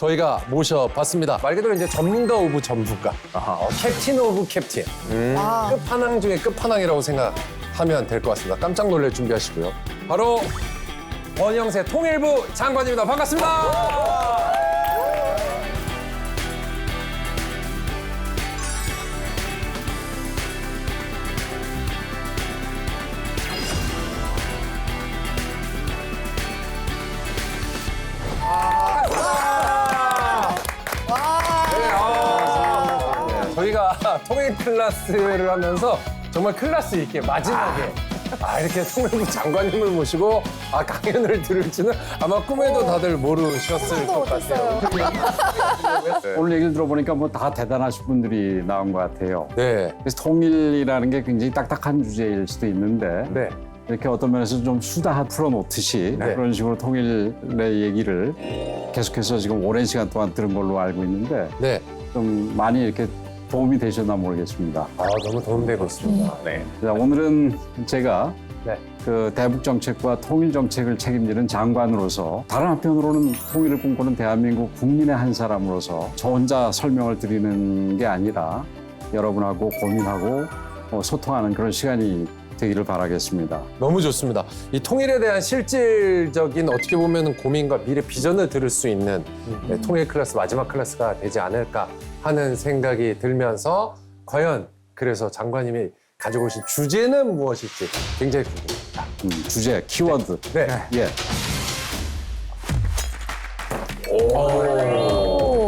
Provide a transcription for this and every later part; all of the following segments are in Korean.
저희가 모셔봤습니다. 말 그대로 이제 전문가 오브 전문가, 캡틴 오브 캡틴. 끝판왕 중에 끝판왕이라고 생각하면 될 것 같습니다. 깜짝 놀랄 준비하시고요. 바로 권영세 통일부 장관입니다. 반갑습니다. 저희가 통일 클래스를 하면서 정말 클래스 있게 마지막에 이렇게 통일부 장관님을 모시고 강연을 들을지는 아마 꿈에도 다들 모르셨을 것 같아요. 오늘 얘기를 들어보니까 뭐 다 대단하신 분들이 나온 것 같아요. 네. 그래서 통일이라는 게 굉장히 딱딱한 주제일 수도 있는데 네. 이렇게 어떤 면에서 좀 수다 풀어놓듯이 네. 그런 식으로 통일의 얘기를 계속해서 지금 오랜 시간 동안 들은 걸로 알고 있는데 네. 좀 많이 이렇게 도움이 되셨나 모르겠습니다. 너무 도움되고 있습니다. 네. 자, 오늘은 제가 네. 그 대북 정책과 통일 정책을 책임지는 장관으로서 다른 한편으로는 통일을 꿈꾸는 대한민국 국민의 한 사람으로서 저 혼자 설명을 드리는 게 아니라 여러분하고 고민하고 소통하는 그런 시간이 되기를 바라겠습니다. 너무 좋습니다. 이 통일에 대한 실질적인 어떻게 보면 고민과 미래 비전을 들을 수 있는 통일 클래스 마지막 클래스가 되지 않을까 하는 생각이 들면서 과연 그래서 장관님이 가지고 오신 주제는 무엇일지 굉장히 궁금합니다. 주제, 키워드. 네. 예.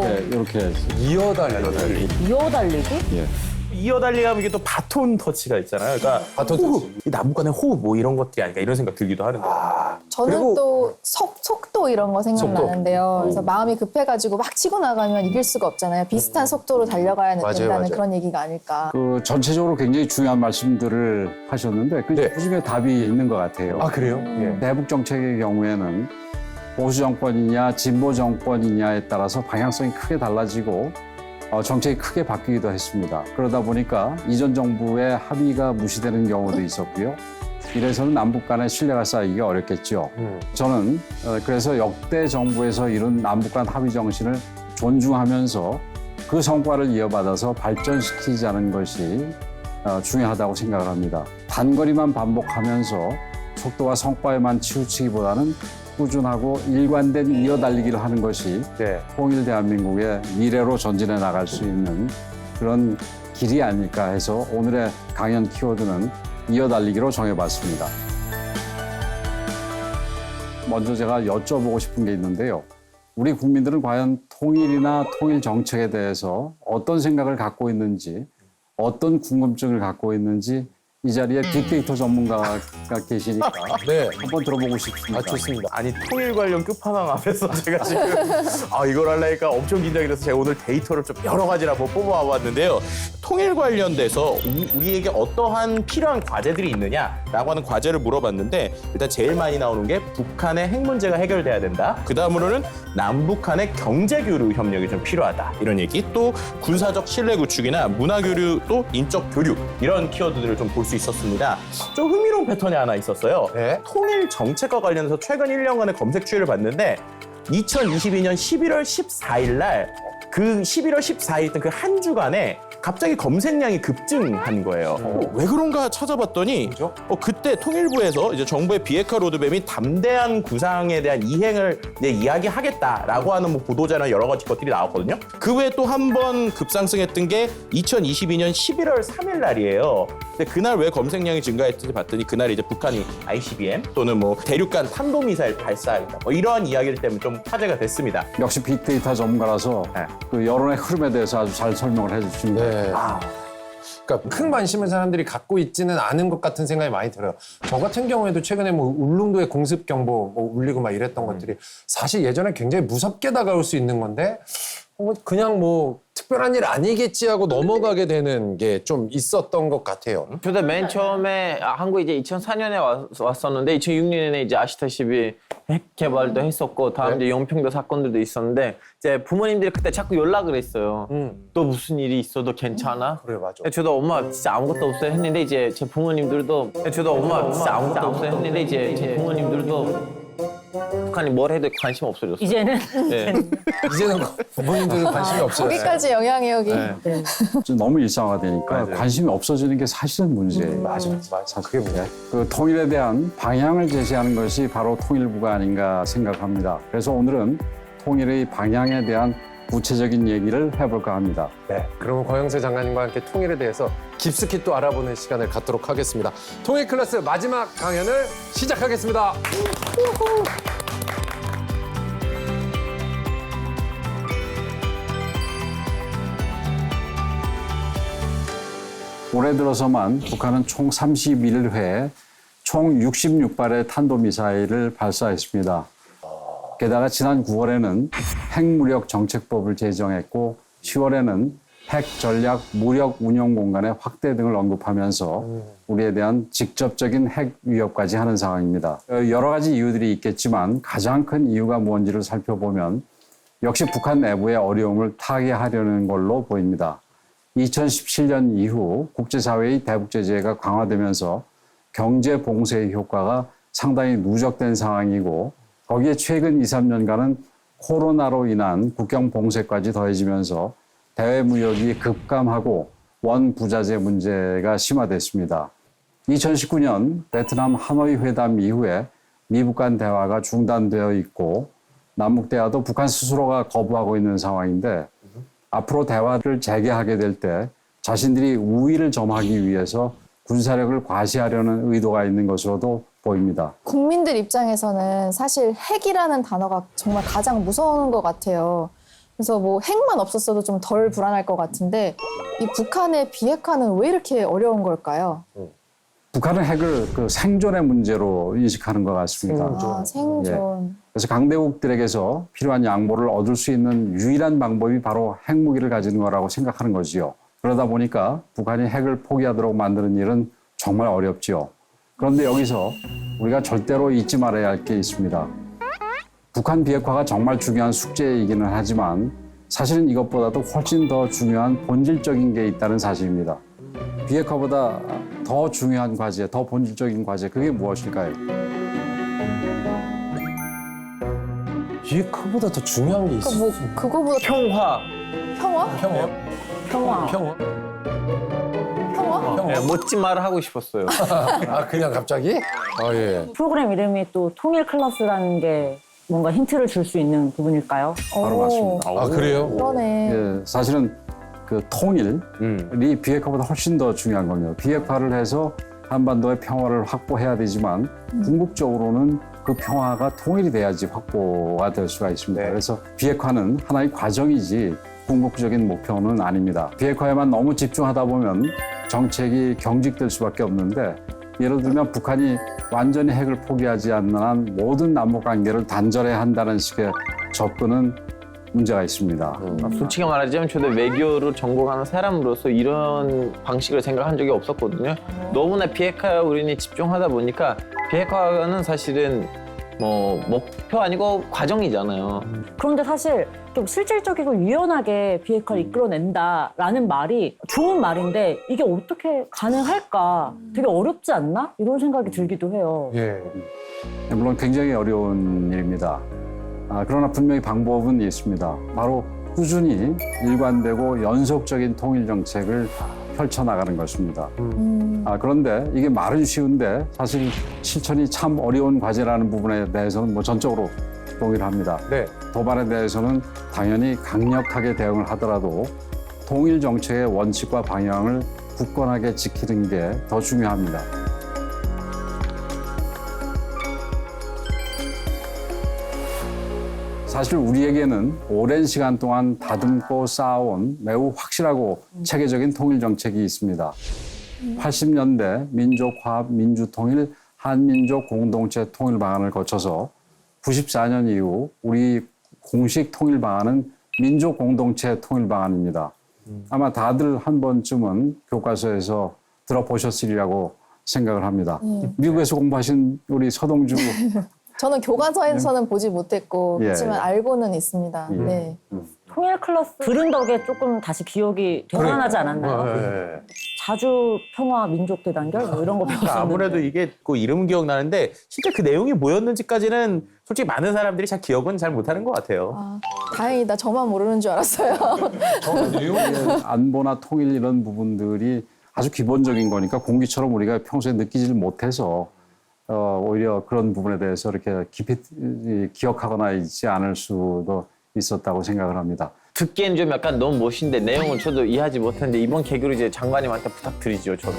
네, 이렇게. 이어달리기. 이어달리기? 예. 이어달리기 하면 이게 또 바톤 터치가 있잖아요. 그러니까 바톤 호흡, 터치. 이 남북 간의 호흡 뭐 이런 것들이 아닐까 이런 생각 들기도 하는데. 저는 그리고- 또 속도 이런 거 생각나는데요. 그래서 마음이 급해가지고 막 치고 나가면 이길 수가 없잖아요. 비슷한 속도로 달려가야 맞아요, 된다는 맞아요. 그런 얘기가 아닐까. 그 전체적으로 굉장히 중요한 말씀들을 하셨는데 그 네. 중에 답이 있는 것 같아요. 그래요? 예. 대북 정책의 경우에는 보수 정권이냐 진보 정권이냐에 따라서 방향성이 크게 달라지고 정책이 크게 바뀌기도 했습니다. 그러다 보니까 이전 정부의 합의가 무시되는 경우도 있었고요. 이래서는 남북 간의 신뢰가 쌓이기가 어렵겠죠. 저는 그래서 역대 정부에서 이룬 남북 간 합의 정신을 존중하면서 그 성과를 이어받아서 발전시키자는 것이 중요하다고 생각을 합니다. 단거리만 반복하면서 속도와 성과에만 치우치기보다는 꾸준하고 일관된 이어달리기를 하는 것이 네. 통일 대한민국의 미래로 전진해 나갈 수 있는 그런 길이 아닐까 해서 오늘의 강연 키워드는 이어달리기로 정해봤습니다. 먼저 제가 여쭤보고 싶은 게 있는데요. 우리 국민들은 과연 통일이나 통일 정책에 대해서 어떤 생각을 갖고 있는지, 어떤 궁금증을 갖고 있는지 이 자리에 빅데이터 전문가가 계시니까 네. 한번 들어보고 싶습니다. 좋습니다. 아니 통일 관련 끝판왕 앞에서 제가 지금 이걸 하려니까 엄청 긴장이 돼서 제가 오늘 데이터를 좀 여러 가지를 한번 뽑아왔는데요. 통일 관련돼서 우리에게 어떠한 필요한 과제들이 있느냐라고 하는 과제를 물어봤는데 일단 제일 많이 나오는 게 북한의 핵 문제가 해결돼야 된다. 그 다음으로는 남북 간의 경제 교류 협력이 좀 필요하다. 이런 얘기. 또 군사적 신뢰 구축이나 문화 교류 또 인적 교류 이런 키워드들을 좀 볼 수 있었습니다. 좀 흥미로운 패턴이 하나 있었어요. 네. 통일 정책과 관련해서 최근 1년간의 검색 추이를 봤는데 2022년 11월 14일 날 그 11월 14일 있던 그 한 주간에 갑자기 검색량이 급증한 거예요. 왜 그런가 찾아봤더니 그때 통일부에서 이제 정부의 비핵화 로드맵 및 담대한 구상에 대한 이행을 이제 이야기하겠다라고 하는 뭐 보도자나 여러 가지 것들이 나왔거든요. 그 외에 또 한 번 급상승했던 게 2022년 11월 3일 날이에요. 근데 그날 왜 검색량이 증가했는지 봤더니 그날 이제 북한이 ICBM 또는 뭐 대륙간 탄도미사일 발사했다. 뭐 이러한 이야기들 때문에 좀 화제가 됐습니다. 역시 빅데이터 전문가라서 네. 그 여론의 흐름에 대해서 아주 잘 설명을 해주십니다. 네. 그러니까 큰 관심을 사람들이 갖고 있지는 않은 것 같은 생각이 많이 들어요. 저 같은 경우에도 최근에 뭐 울릉도의 공습 경보 뭐 울리고 막 이랬던 것들이 사실 예전에 굉장히 무섭게 다가올 수 있는 건데 그냥 뭐 특별한 일 아니겠지 하고 넘어가게 되는 게 좀 있었던 것 같아요. 저도 맨 처음에 한국 이제 2004년에 왔었는데 2006년에 이제 아시다시피 핵 개발도 했었고 다음 이제 영평도 사건들도 있었는데 이제 부모님들이 그때 자꾸 연락을 했어요. 또 무슨 일이 있어도 괜찮아? 그래 맞아. 저도 엄마 진짜 아무것도 없어요 했는데 이제 제 부모님들도 저도 엄마 진짜 아무것도 없어요 했는데 이제 제 부모님들도 북한이 뭘 해도 관심 없어졌어요. 이제는 네. 이제는 부모님들 관심이 없어요. 거기까지 영향력이. 네. 좀 너무 일상화되니까 맞아요. 관심이 없어지는 게 사실은 문제예요. 맞아. 그게 뭐야? 그 통일에 대한 방향을 제시하는 것이 바로 통일부가 아닌가 생각합니다. 그래서 오늘은 통일의 방향에 대한 구체적인 얘기를 해볼까 합니다. 네. 그러면 고영세 장관님과 함께 통일에 대해서 깊숙이 또 알아보는 시간을 갖도록 하겠습니다. 통일 클래스 마지막 강연을 시작하겠습니다. 올해 들어서만 북한은 총 31회 총 66발의 탄도미사일을 발사했습니다. 게다가 지난 9월에는 핵무력 정책법을 제정했고 10월에는 핵 전략 무력 운용 공간의 확대 등을 언급하면서 우리에 대한 직접적인 핵 위협까지 하는 상황입니다. 여러 가지 이유들이 있겠지만 가장 큰 이유가 뭔지를 살펴보면 역시 북한 내부의 어려움을 타개하려는 걸로 보입니다. 2017년 이후 국제사회의 대북 제재가 강화되면서 경제 봉쇄의 효과가 상당히 누적된 상황이고 거기에 최근 2, 3년간은 코로나로 인한 국경 봉쇄까지 더해지면서 대외 무역이 급감하고 원 부자재 문제가 심화됐습니다. 2019년 베트남 하노이 회담 이후에 미북 간 대화가 중단되어 있고 남북 대화도 북한 스스로가 거부하고 있는 상황인데 앞으로 대화를 재개하게 될 때 자신들이 우위를 점하기 위해서 군사력을 과시하려는 의도가 있는 것으로도 보입니다. 국민들 입장에서는 사실 핵이라는 단어가 정말 가장 무서운 것 같아요. 그래서 뭐 핵만 없었어도 좀 덜 불안할 것 같은데 이 북한의 비핵화는 왜 이렇게 어려운 걸까요? 북한은 핵을 그 생존의 문제로 인식하는 것 같습니다. 아, 생존. 그래서 강대국들에게서 필요한 양보를 얻을 수 있는 유일한 방법이 바로 핵무기를 가지는 거라고 생각하는 거지요. 그러다 보니까 북한이 핵을 포기하도록 만드는 일은 정말 어렵지요. 그런데 여기서 우리가 절대로 잊지 말아야 할 게 있습니다. 북한 비핵화가 정말 중요한 숙제이기는 하지만 사실은 이것보다도 훨씬 더 중요한 본질적인 게 있다는 사실입니다. 비핵화보다 더 중요한 과제, 더 본질적인 과제, 그게 무엇일까요? 비핵화보다 더 중요한 게 있어. 그러니까 뭐 그거보다 평화. 평화? 평화? 평화. 평화? 평화? 네, 멋진 말을 하고 싶었어요. 아, 그냥 갑자기? 아, 예. 프로그램 이름이 또 통일 클래스라는 게 뭔가 힌트를 줄 수 있는 부분일까요? 바로 맞습니다. 아, 그래요? 그러네. 예, 사실은 그 통일이 비핵화보다 훨씬 더 중요한 겁니다. 비핵화를 해서 한반도의 평화를 확보해야 되지만 궁극적으로는 그 평화가 통일이 돼야지 확보가 될 수가 있습니다. 네. 그래서 비핵화는 하나의 과정이지 궁극적인 목표는 아닙니다. 비핵화에만 너무 집중하다 보면 정책이 경직될 수밖에 없는데 예를 들면 북한이 완전히 핵을 포기하지 않는 한 모든 남북 관계를 단절해야 한다는 식의 접근은 문제가 있습니다. 솔직히 말하자면 저도 외교를 전공하는 사람으로서 이런 방식을 생각한 적이 없었거든요. 너무나 비핵화에 우리는 집중하다 보니까 비핵화는 사실은 뭐 목표 아니고 과정이잖아요. 그런데 사실 좀 실질적이고 유연하게 비핵화를 이끌어낸다라는 말이 좋은 말인데 이게 어떻게 가능할까? 되게 어렵지 않나? 이런 생각이 들기도 해요. 예. 물론 굉장히 어려운 일입니다. 그러나 분명히 방법은 있습니다. 바로 꾸준히 일관되고 연속적인 통일 정책을 펼쳐나가는 것입니다. 그런데 이게 말은 쉬운데 사실 실천이 참 어려운 과제라는 부분에 대해서는 뭐 전적으로 동의합니다. 네. 도발에 대해서는 당연히 강력하게 대응을 하더라도 통일 정책의 원칙과 방향을 굳건하게 지키는 게 더 중요합니다. 사실 우리에게는 오랜 시간 동안 다듬고 쌓아온 매우 확실하고 체계적인 통일 정책이 있습니다. 80년대 민족화합 민주통일 한민족 공동체 통일 방안을 거쳐서 94년 이후 우리 공식 통일 방안은 민족 공동체 통일 방안입니다. 아마 다들 한 번쯤은 교과서에서 들어보셨으리라고 생각을 합니다. 미국에서 공부하신 우리 서동주 저는 교과서에서는 보지 못했고 예, 그렇지만 예. 알고는 있습니다. 예. 네. 통일 클래스 들은 덕에 조금 다시 기억이 되살아나지 않았나요? 예. 자주 평화 민족 대단결 뭐 이런 거 배웠었는데. 아무래도 이게 그 이름은 기억나는데 실제 그 내용이 뭐였는지까지는 솔직히 많은 사람들이 잘 기억은 잘 못하는 것 같아요. 아, 다행이다. 저만 모르는 줄 알았어요. 안보나 통일 이런 부분들이 아주 기본적인 거니까 공기처럼 우리가 평소에 느끼지를 못해서 오히려 그런 부분에 대해서 이렇게 깊이 기억하거나 있지 않을 수도 있었다고 생각을 합니다. 듣기엔 좀 약간 너무 멋있는데 내용은 저도 이해하지 못했는데 이번 계기로 이제 장관님한테 부탁드리죠, 저도.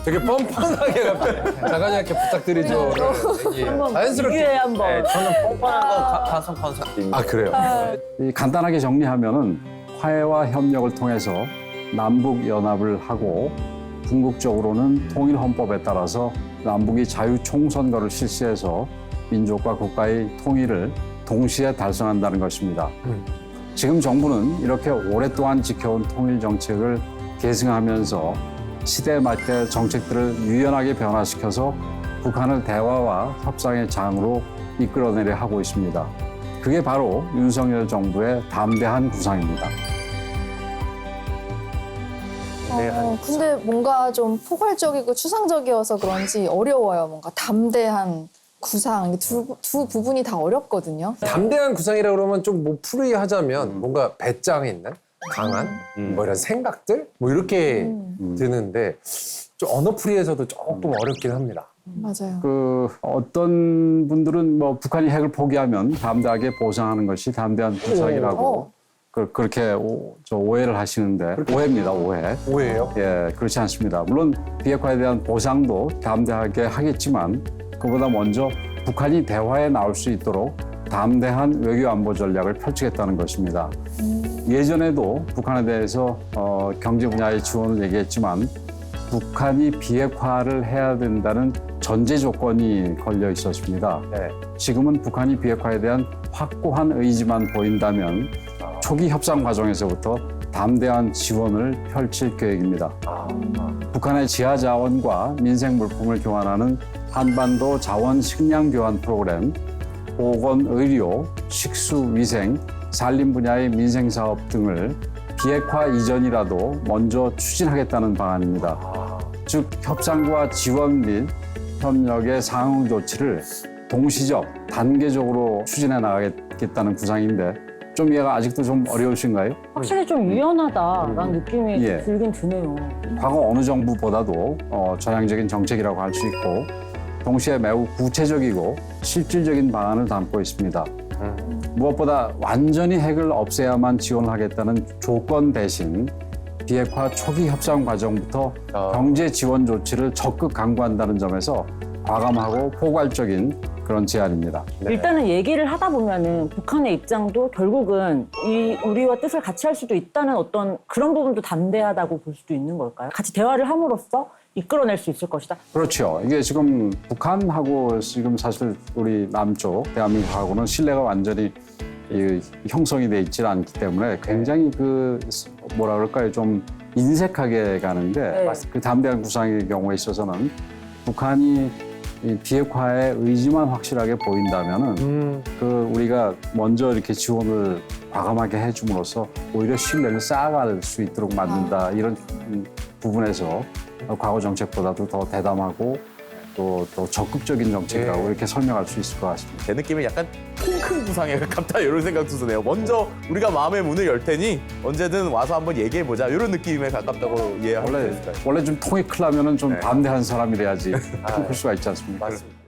되게 뻔뻔하게 장관님께 부탁드리죠. 한번 자연스럽게. 기회에 한번. 네, 저는 뻔뻔한 거 가성 콘서트입니다. 아 그래요? 이 간단하게 정리하면은 화해와 협력을 통해서 남북 연합을 하고 궁극적으로는 통일 헌법에 따라서 남북이 자유 총선거를 실시해서 민족과 국가의 통일을 동시에 달성한다는 것입니다. 지금 정부는 이렇게 오랫동안 지켜온 통일 정책을 계승하면서 시대에 맞게 정책들을 유연하게 변화시켜서 북한을 대화와 협상의 장으로 이끌어내려 하고 있습니다. 그게 바로 윤석열 정부의 담대한 구상입니다. 근데 뭔가 좀 포괄적이고 추상적이어서 그런지 어려워요. 뭔가 담대한 구상. 두 부분이 다 어렵거든요. 담대한 구상이라 그러면 좀 뭐 풀이하자면 뭔가 배짱 있는 강한 뭐 이런 생각들 뭐 이렇게 드는데 좀 언어 풀이에서도 조금 어렵긴 합니다. 맞아요. 그 어떤 분들은 뭐 북한이 핵을 포기하면 담대하게 보상하는 것이 담대한 구상이라고 그렇게 오해를 하시는데 오해입니다, 오해. 오해예요? 예, 그렇지 않습니다. 물론 비핵화에 대한 보상도 담대하게 하겠지만 그보다 먼저 북한이 대화에 나올 수 있도록 담대한 외교 안보 전략을 펼치겠다는 것입니다. 예전에도 북한에 대해서 경제 분야의 지원을 얘기했지만 북한이 비핵화를 해야 된다는 전제 조건이 걸려 있었습니다. 네. 지금은 북한이 비핵화에 대한 확고한 의지만 보인다면 초기 협상 과정에서부터 담대한 지원을 펼칠 계획입니다. 북한의 지하 자원과 민생 물품을 교환하는 한반도 자원 식량 교환 프로그램, 보건, 의료, 식수, 위생, 산림 분야의 민생 사업 등을 비핵화 이전이라도 먼저 추진하겠다는 방안입니다. 즉 협상과 지원 및 협력의 상응 조치를 동시적, 단계적으로 추진해 나가겠다는 구상인데 좀 이해가 아직도 좀 어려우신가요? 확실히 좀 유연하다라는 느낌이 예. 들긴 드네요. 과거 어느 정부보다도 전향적인 정책이라고 할 수 있고 동시에 매우 구체적이고 실질적인 방안을 담고 있습니다. 무엇보다 완전히 핵을 없애야만 지원하겠다는 조건 대신 비핵화 초기 협상 과정부터 경제 지원 조치를 적극 강구한다는 점에서 과감하고 포괄적인 그런 제안입니다. 일단은 얘기를 하다 보면은 북한의 입장도 결국은 우리와 뜻을 같이 할 수도 있다는 어떤 그런 부분도 담대하다고 볼 수도 있는 걸까요? 같이 대화를 함으로써 이끌어낼 수 있을 것이다. 그렇죠. 이게 지금 북한하고 지금 사실 우리 남쪽 대한민국하고는 신뢰가 완전히 형성이 돼 있지 않기 때문에 굉장히 그 뭐라 그럴까요? 좀 인색하게 가는데 네. 그 담대한 구상의 경우에 있어서는 북한이 이 비핵화의 의지만 확실하게 보인다면은 그 우리가 먼저 이렇게 지원을 과감하게 해줌으로써 오히려 신뢰를 쌓아갈 수 있도록 만든다 이런 부분에서 과거 정책보다도 더 대담하고 또 적극적인 정책이라고 이렇게 설명할 수 있을 것 같습니다. 제 느낌은 약간 통 큰 구상에 가깝다 이런 생각도 드네요. 먼저 우리가 마음의 문을 열 테니 언제든 와서 한번 얘기해보자 이런 느낌에 가깝다고 이해할 수 있을까요? 원래 좀 통이 크려면은 좀 담대한 사람이래야지 클 수가 있지 않습니까? 맞습니다.